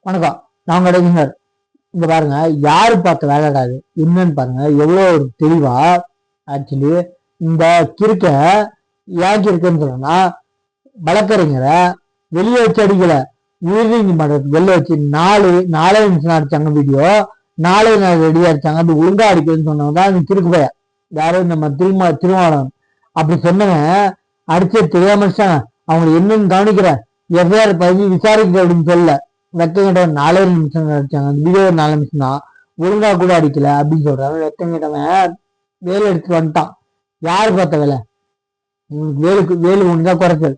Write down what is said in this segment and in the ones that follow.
வணக்கம், நான் கிடைக்குங்க. இங்க பாருங்க, யாரு பார்த்த வேலைடாது என்னன்னு பாருங்க, எவ்வளவு ஒரு தெளிவா. ஆக்சுவலி இந்த கிறுக்க ஏன் கிறுக்குன்னு சொல்றேன்னா, வழக்கறிஞரை வெளியே வச்சு அடிக்கல, உயர்நீதிமன்றத்துக்கு வெளில வச்சு நாலே நிமிஷம் அடிச்சாங்க. வீடியோ 4 நாள் ரெடியா அடிச்சாங்க. அது ஒழுங்கா அடிக்குதுன்னு சொன்னவங்க அந்த கிறுக்கு போய யாரும் நம்ம திருமாவளவன் அப்படி சொன்னவன் அடிச்ச தெரியாம அவங்க என்னன்னு கவனிக்கிற எவ்வாறு பதிவு விசாரிக்க அப்படின்னு சொல்ல வெக்கங்கிட்டவன் 4 நிமிஷம் அடிச்சாங்க. அந்த வீடியோ 4 நிமிஷம் தான், ஒழுங்கா கூட அடிக்கல அப்படின்னு சொல்றாங்க. வெக்கங்கிட்டவன் வேலை எடுத்துட்டு வந்துட்டான். யாரு பார்த்த வேலை? வேலு ஒண்ணுதான் குறைச்சல்.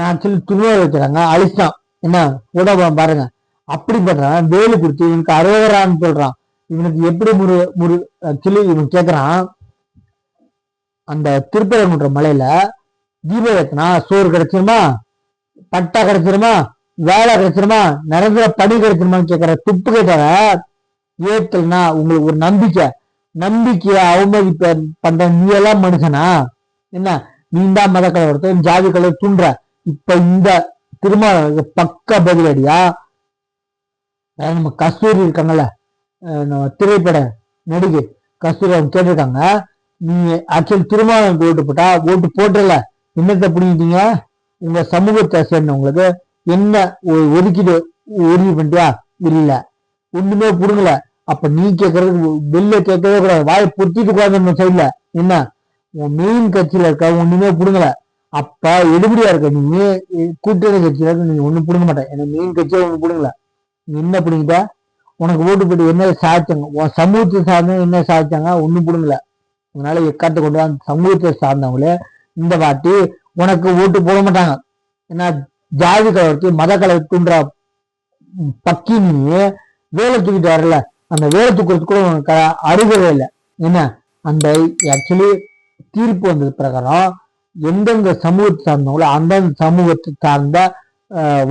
ஆக்சுவலி துணியை வைக்கிறாங்க, அழிச்சான். என்ன கூட பாருங்க, அப்படி பண்றான். வேலு கொடுத்து இவனுக்கு அறுவரான்னு சொல்றான். இவனுக்கு எப்படி ஆக்சுவலி இவன் கேக்குறான், அந்த திருப்பரங்குன்ற மலையில தீபம் ஏத்தினா சோறு கிடைச்சிருமா, பட்டா கிடைச்சிருமா, வேலை கிடைச்சிருமா, நிரந்தர பணி கிடைச்சிருமான்னு கேட்கிற துப்பு கேட்டார ஏத்தல்னா உங்களுக்கு ஒரு நம்பிக்கைய அவமதிப்ப பண்ற நீ எல்லாம் மனுஷனா? என்ன நீ தான் மத கலவரத்தை ஜாதி கலர் தூண்டுற. இப்ப இந்த திருமண பக்க பதிலடியா நம்ம கஸ்தூரி இருக்காங்கல்ல, திரைப்பட நடிகை கஸ்தூரி அவங்க கேட்டிருக்காங்க, நீங்க ஆக்சுவலி திருமணம் ஓட்டு போட்டல என்னத்தை புரிஞ்சுட்டீங்க? உங்க சமூகத்தை சேர்ந்தவங்களுக்கு என்ன ஒதுக்கீடு உறுதி பண்ணிட்டியா? இல்ல, ஒண்ணுமே புடுங்கல. அப்ப நீ கேட்கறது வெளில கேட்கவே கூடாது, வாயை பொத்திட்டு கூடாது சைட்ல. என்ன உன் மெயின் கட்சியில இருக்க ஒண்ணுமே புடுங்கல. அப்ப எடுபடியா இருக்க நீ கூட்டணி கட்சியில இருக்க, நீங்க ஒண்ணு புடுங்க மாட்டேன். எனக்கு மெயின் கட்சியில ஒண்ணு புடுங்கல. நீ என்ன புடுங்கிட்ட? உனக்கு ஓட்டு போட்டு என்ன சாதிச்சாங்க? உன் சமூகத்தை சார்ந்த என்ன சாதிச்சாங்க? ஒண்ணு புடுங்கல. அதனால எக்காத்து கொண்டு அந்த சமூகத்தை சார்ந்தவங்களே இந்த வாட்டி உனக்கு ஓட்டு போட மாட்டாங்க. ஏன்னா ஜாதி கலவரத்து மத கலவரத்துன்ற பக்கி நீ வேலை தூக்கிட்டு வரல, அந்த வேலை தூக்குறதுக்கு கூட உனக்கு அருகவே இல்லை. என்ன அந்த ஆக்சுவலி தீர்ப்பு வந்தது பிரகாரம் எந்தெந்த சமூகத்தை சார்ந்தவங்களோ அந்தந்த சமூகத்தை சார்ந்த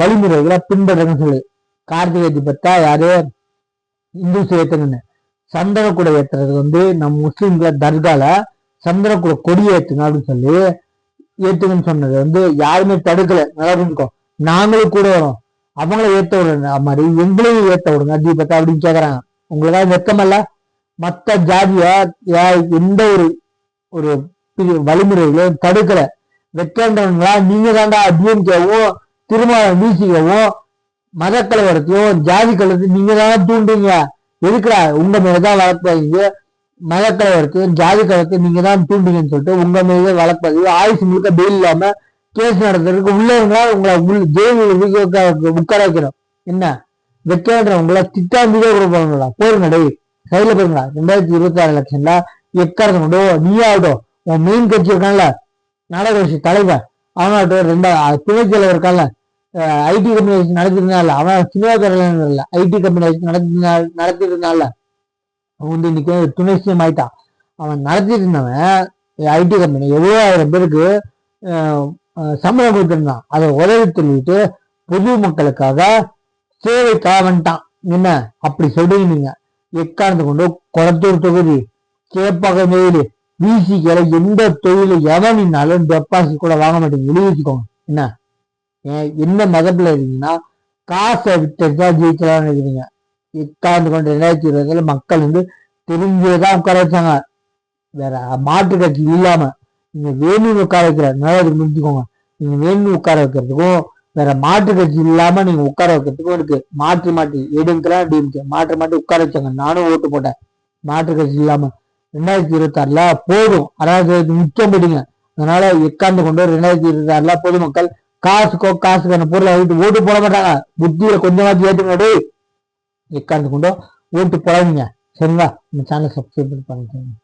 வழிமுறைகளை பின்பற்றுன்னு சொல்லு. கார்த்திகை தீபத்தா யாரு இந்து ஏத்துங்கன்னு சந்தனக்கூட ஏத்துறது நம்ம முஸ்லீம்ல தர்கால சந்தனக்கூட கொடி ஏத்துங்க அப்படின்னு சொல்லி ஏத்துங்கன்னு சொன்னது யாருமே தடுக்கல. நல்லா இருக்கும், நாங்களும் கூட வரோம், அவங்கள ஏத்த விடுங்க மாதிரி எங்களையும் ஏத்த விடுங்க தீபத்தை அப்படின்னு கேக்குறாங்க. உங்களுக்காக வெக்கமல்ல? மத்த ஜாதிய எந்த ஒரு வழிமுறைகளையும் தடுக்கல. வெக்கன்றவங்களா நீங்க தாண்டா டிஎம்கேவும் திருமாவளவன் வீசிக்கவும் மத கலவரத்தையும் ஜாதி கலவரத்தையும் நீங்க தானே தூண்டுங்க. எதுக்குறா உங்க மேலதான் வளர்ப்பாங்க, மத கலவரத்தையும் ஜாதி கலவரத்தையும் நீங்க தான் தூண்டுங்கன்னு சொல்லிட்டு உங்க மேலே வழக்கு ஆயுசு முழுக்க பெயில் இல்லாம கேஸ் நடத்துறதுக்கு உள்ளவங்களா உங்களை ஜெயிலுக்கு உட்கார வைக்கிறோம். என்ன வெக்கன்ற உங்களை திட்டாந்தியே கூட போறீங்களா? போருங்க டே கையில போயிருங்களா? 2026 எலெக்ஷன்ல எக்காரத்தை கொண்டு நீ ஆகட்டும், உன் மெயின் கட்சி இருக்கான்ல நாடக கட்சி தலைவர் அவனாகட்டும், துணை தலைவர் இருக்கான்ல ஐடி கம்பெனி நடத்திருந்தால அவன் சினிமா துறையில இல்ல ஐடி கம்பெனி நடத்திட்டு இருந்தால அவன் இன்னைக்கு துணை சிஎம் ஆயிட்டான். அவன் நடத்திட்டு இருந்தவன் ஐடி கம்பெனி 70,000 பேருக்கு சம்பளம் கொடுத்திருந்தான். அதை உதவி சொல்லிட்டு பொது மக்களுக்காக சேவைக்காக வந்துட்டான். என்ன அப்படி சொல்றீங்க நீங்க? எக்காரணத்தை கொண்டு கொளத்தூர் தொகுதி கேப்பாக்க தொழில் விசிக்கல எந்த தொழில எவனினாலும் டெபாசிட் கூட வாங்க மாட்டீங்க, எழுதி வச்சுக்கோங்க. என்ன மதத்துல இருக்கீங்கன்னா காசை விட்டா ஜெயிக்கலாம்னு இருக்கிறீங்க. எக்காந்து கொண்டு 2020 மக்கள் தெரிஞ்சதான் உட்கார வச்சாங்க, வேற மாற்று கட்சி இல்லாம. நீங்க வேணும்னு உட்கார வைக்கிற நல்லதுக்கு முடிச்சுக்கோங்க. நீங்க வேணும்னு உட்கார வைக்கிறதுக்கும் வேற மாற்று கட்சி இல்லாம நீங்க உட்கார வைக்கிறதுக்கும் இருக்கு. மாற்றி எடுக்கலாம் டிஎம்கே மாற்றி உட்கார வச்சாங்க. நானும் ஓட்டு போட்டேன் மாற்று கட்சி இல்லாம. 2026 போதும், அதாவது மிச்சம் போயிட்டீங்க. அதனால எக்காந்து கொண்டு 2026 பொதுமக்கள் காசுக்கான பொருளை ஓட்டு போட மாட்டாங்க. புத்தியில கொஞ்சமாச்சு ஏற்றுங்க. எக்காந்து கொண்டு ஓட்டு போடாதீங்க. சரிங்களா? இந்த சேனல் சப்ஸ்கிரைப் பண்ணி பாருங்க.